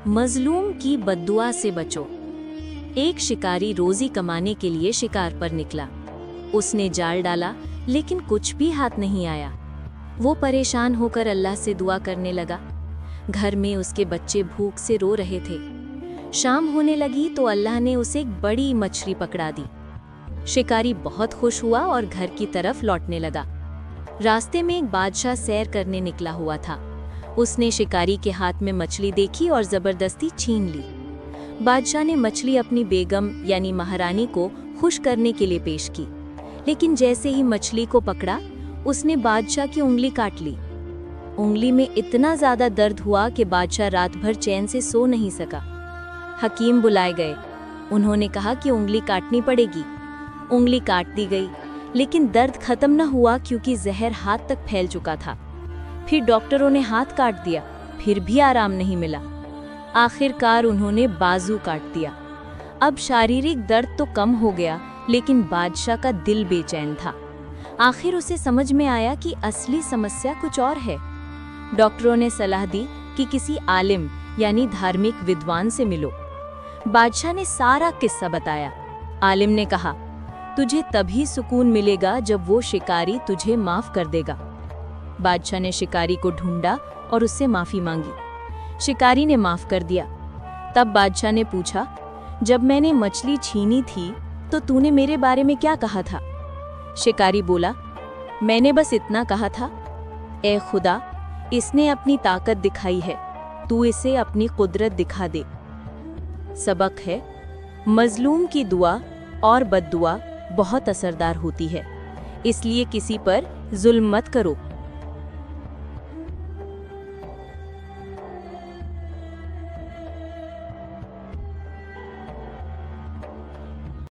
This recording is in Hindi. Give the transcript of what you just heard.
मजलूम की बद्दुआ से बचो। एक शिकारी रोजी कमाने के लिए शिकार पर निकला। उसने जाल डाला लेकिन कुछ भी हाथ नहीं आया। वो परेशान होकर अल्लाह से दुआ करने लगा। घर में उसके बच्चे भूख से रो रहे थे। शाम होने लगी तो अल्लाह ने उसे एक बड़ी मछली पकड़ा दी। शिकारी बहुत खुश हुआ और घर की तरफ लौटने लगा। रास्ते में एक बादशाह सैर करने निकला हुआ था। उसने शिकारी के हाथ में मछली देखी और जबरदस्ती छीन ली। बादशाह ने मछली अपनी बेगम यानी महारानी को खुश करने के लिए पेश की, लेकिन जैसे ही मछली को पकड़ा उसने बादशाह की उंगली काट ली। उंगली में इतना ज्यादा दर्द हुआ कि बादशाह रात भर चैन से सो नहीं सका। हकीम बुलाए गए। उन्होंने कहा कि उंगली काटनी पड़ेगी। उंगली काट दी गई, लेकिन दर्द खत्म न हुआ क्योंकि जहर हाथ तक फैल चुका था। फिर डॉक्टरों ने हाथ काट दिया, फिर भी आराम नहीं मिला। आखिरकार उन्होंने बाजू काट दिया। अब शारीरिक दर्द तो कम हो गया, लेकिन बादशाह का दिल बेचैन था। आखिर उसे समझ में आया कि असली समस्या कुछ और है। डॉक्टरों ने सलाह दी कि किसी आलिम यानी धार्मिक विद्वान से मिलो। बादशाह ने सारा किस्सा बताया। आलिम ने कहा, तुझे तभी सुकून मिलेगा जब वो शिकारी तुझे माफ कर देगा। बादशाह ने शिकारी को ढूंढा और उससे माफी मांगी। शिकारी ने माफ कर दिया। तब बादशाह ने पूछा, जब मैंने मछली छीनी थी तो तूने मेरे बारे में क्या कहा था? शिकारी बोला, मैंने बस इतना कहा था, ए खुदा, इसने अपनी ताकत दिखाई है, तू इसे अपनी कुदरत दिखा दे। सबक है, मजलूम की दुआ और बद्दुआ बहुत असरदार होती है, इसलिए किसी पर जुल्म मत करो।